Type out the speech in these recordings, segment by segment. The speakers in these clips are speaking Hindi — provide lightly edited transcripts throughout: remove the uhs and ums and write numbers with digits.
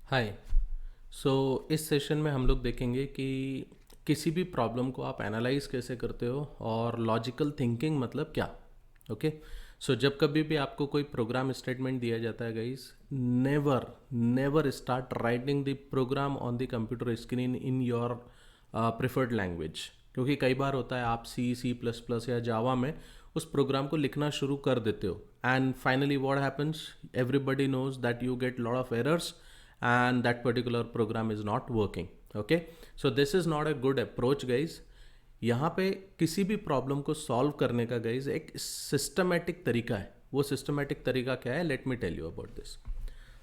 हाय। सो इस सेशन में हम लोग देखेंगे कि किसी भी प्रॉब्लम को आप एनालाइज कैसे करते हो और लॉजिकल थिंकिंग मतलब क्या। ओके। सो जब कभी भी आपको कोई प्रोग्राम स्टेटमेंट दिया जाता है guys, never never start writing the program on the computer screen in your preferred language. क्योंकि कई बार होता है आप C++ या जावा में उस प्रोग्राम को लिखना शुरू कर देते हो and finally what happens, everybody knows that you get lot of errors and that particular program is not working. Okay, so this is not a good approach guys. यहाँ पे किसी भी प्रॉब्लम को सॉल्व करने का गाइज एक सिस्टमेटिक तरीका है। वो सिस्टमेटिक तरीका क्या है, let me tell you about this.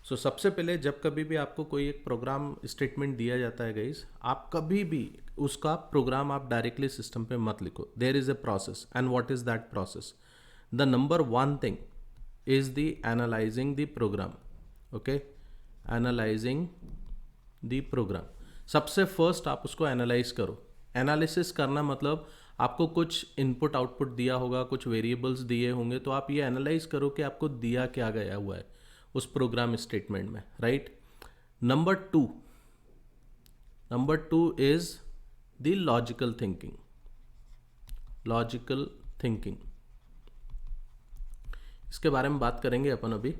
So सबसे पहले जब कभी भी आपको कोई एक प्रोग्राम स्टेटमेंट दिया जाता है गाइज, आप कभी भी उसका प्रोग्राम आप डायरेक्टली सिस्टम पे मत लिखो। There is a process and what is that process? The number one thing is the analysing the program. Okay, analysing the program. सबसे फर्स्ट आप उसको एनालाइज करो। एनालिसिस करना मतलब आपको कुछ इनपुट आउटपुट दिया होगा, कुछ वेरिएबल्स दिए होंगे, तो आप ये एनालाइज करो कि आपको दिया क्या गया हुआ है उस प्रोग्राम स्टेटमेंट में, right. Number two is the logical thinking. Logical thinking, इसके बारे में बात करेंगे अपन अभी।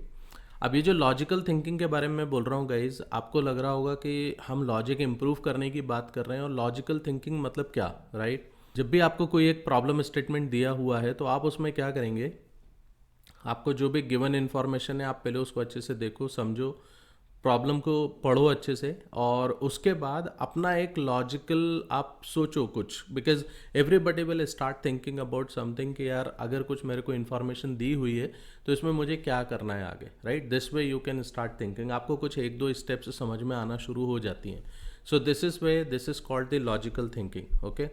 अब ये जो लॉजिकल थिंकिंग के बारे में मैं बोल रहा हूँ गाइज, आपको लग रहा होगा कि हम लॉजिक इम्प्रूव करने की बात कर रहे हैं और लॉजिकल थिंकिंग मतलब क्या, राइट। जब भी आपको कोई एक प्रॉब्लम स्टेटमेंट दिया हुआ है तो आप उसमें क्या करेंगे, आपको जो भी गिवन इन्फॉर्मेशन है आप पहले उसको अच्छे से देखो, समझो, प्रॉब्लम को पढ़ो अच्छे से, और उसके बाद अपना एक लॉजिकल आप सोचो कुछ। Because everybody will start thinking about something कि यार अगर कुछ मेरे को इन्फॉर्मेशन दी हुई है तो इसमें मुझे क्या करना है आगे, right. This way you can start thinking. आपको कुछ एक दो स्टेप्स समझ में आना शुरू हो जाती हैं। So this is called the logical thinking. Okay,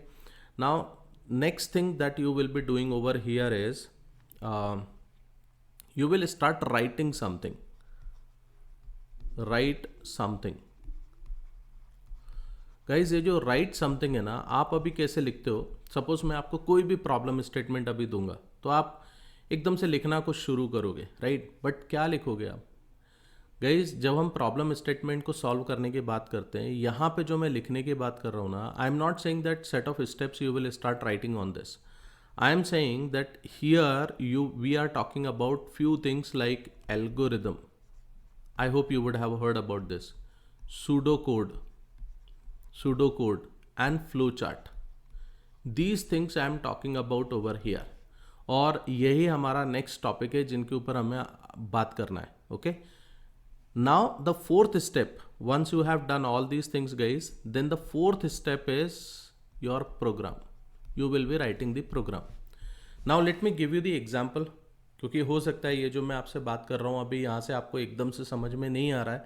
now next thing that you will be doing over here is you will start writing something. Write something. Guys ये जो राइट समथिंग है ना, आप अभी कैसे लिखते हो, सपोज मैं आपको कोई भी प्रॉब्लम स्टेटमेंट अभी दूंगा तो आप एकदम से लिखना कुछ शुरू करोगे, राइट। बट क्या लिखोगे आप गाइज? जब हम प्रॉब्लम स्टेटमेंट को सॉल्व करने की बात करते हैं, यहाँ पे जो मैं लिखने की बात कर रहा हूँ ना, I am not saying that set of steps you will start writing on this. I am saying that here we are talking about few things like algorithm. I hope you would have heard about this. Pseudocode and flowchart. These things I am talking about over here. और यही हमारा नेक्स्ट टॉपिक है जिनके ऊपर हमें बात करना है. Okay, now the fourth step, once you have done all these things guys, then the fourth step is your program. You will be writing the program. Now let me give you the example, क्योंकि हो सकता है ये जो मैं आपसे बात कर रहा हूँ अभी यहाँ से आपको एकदम से समझ में नहीं आ रहा है,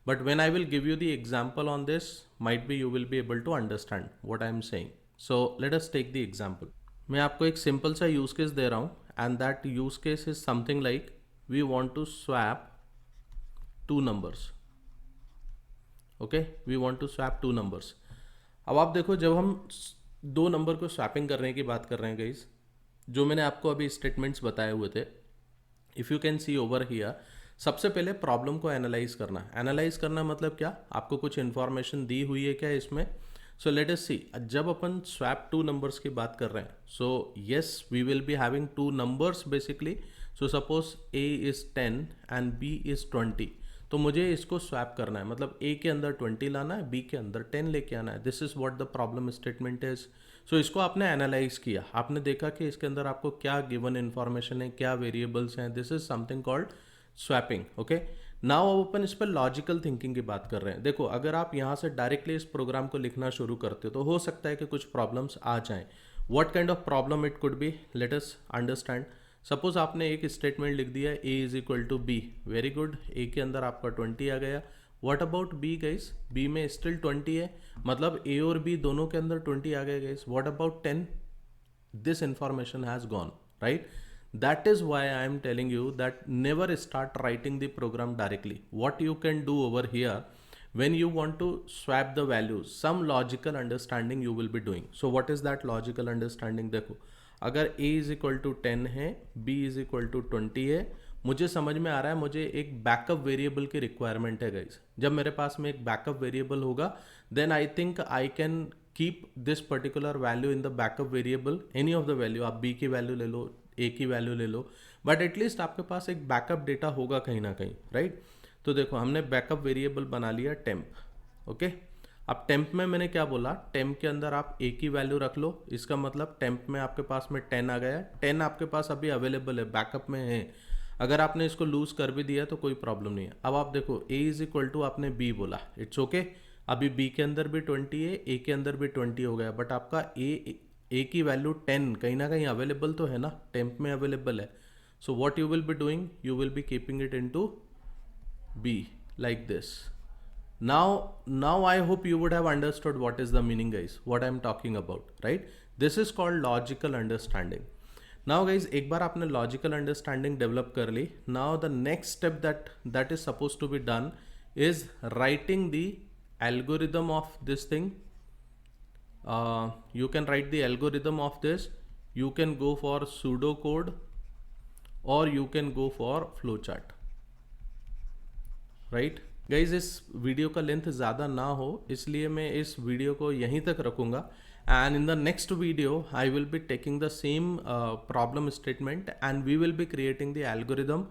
but when I will give you the example on this, might be you will be able to understand what I am saying. So let us take the example. मैं आपको एक सिंपल सा यूज केस दे रहा हूँ and that use case is something like we want to swap two numbers. Okay, we want to swap two numbers. अब आप देखो, जब हम दो नंबर को स्वैपिंग करने की बात कर रहे हैं गाइस, जो मैंने आपको अभी स्टेटमेंट्स बताए हुए थे, if you can see over here, सबसे पहले प्रॉब्लम को एनालाइज करना। एनालाइज करना मतलब क्या, आपको कुछ इन्फॉर्मेशन दी हुई है क्या इसमें। सो लेट अस सी, जब अपन स्वैप टू नंबर्स की बात कर रहे हैं, so yes we will be having two numbers basically. So suppose A is 10 and B is 20, तो मुझे इसको स्वैप करना है, मतलब A के अंदर 20 लाना है, B के अंदर 10 लेके आना है। This is what the problem statement is. So इसको आपने एनालाइज किया, आपने देखा कि इसके अंदर आपको क्या गिवन इन्फॉर्मेशन है, क्या वेरिएबल्स हैं। This is something called swapping. Okay, now अब अपन इस पर लॉजिकल थिंकिंग की बात कर रहे हैं। देखो, अगर आप यहाँ से डायरेक्टली इस प्रोग्राम को लिखना शुरू करते हो तो हो सकता है कि कुछ प्रॉब्लम्स आ जाएं। What kind of problem it could be, let us understand. Suppose आपने एक स्टेटमेंट लिख दिया A is equal to B, very good, A के अंदर आपका 20 आ गया। What about B guys? B में स्टिल 20 है, मतलब A और B दोनों के अंदर 20 आ गए guys. What about 10? This information has gone, right. That is why I am telling you that never start writing the program directly. What you can do over here, when you want to swap the values, some logical understanding you will be doing. So what is that logical understanding? देखो, अगर A is equal to 10 है, B is equal to 20 है, मुझे समझ में आ रहा है मुझे एक बैकअप वेरिएबल की रिक्वायरमेंट है गाइस। जब मेरे पास में एक बैकअप वेरिएबल होगा then I think I can keep this particular value in the backup variable, any of the value, आप बी की वैल्यू ले लो, ए की वैल्यू ले लो, बट एटलीस्ट आपके पास एक बैकअप डेटा होगा कहीं ना कहीं, राइट। तो देखो हमने बैकअप वेरिएबल बना लिया टेम्प, ओके। अब टेम्प में मैंने क्या बोला, टेम्प के अंदर आप ए की वैल्यू रख लो, इसका मतलब टेम्प में आपके पास में 10 आ गया है, 10 आपके पास अभी अवेलेबल है, बैकअप में है। अगर आपने इसको लूज कर भी दिया तो कोई प्रॉब्लम नहीं है। अब आप देखो ए इज इक्वल टू आपने बी बोला, इट्स ओके। अभी बी के अंदर भी 20 है, ए के अंदर भी 20 हो गया, बट आपका ए की वैल्यू 10 कहीं ना कहीं अवेलेबल तो है ना, टेम्प में अवेलेबल है। So what you will be doing, you will be keeping it into be like this. Now I hope you would have understood what is the meaning guys, what I am talking about, right? This is called logical understanding. Now guys, एक बार आपने logical understanding develop कर ली, now the next step that is supposed to be done is writing the algorithm of this thing. You can write the algorithm of this, you can go for pseudocode or you can go for flowchart, right? Guys इस वीडियो का लेंथ ज़्यादा ना हो इसलिए मैं इस वीडियो को यहीं तक रखूँगा, and in the next video I will be taking the same problem statement and we will be creating the algorithm,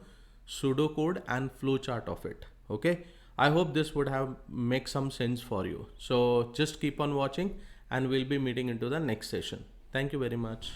pseudo code and flow chart of it, okay. I hope this would have make some sense for you, so just keep on watching and we'll be meeting into the next session. Thank you very much.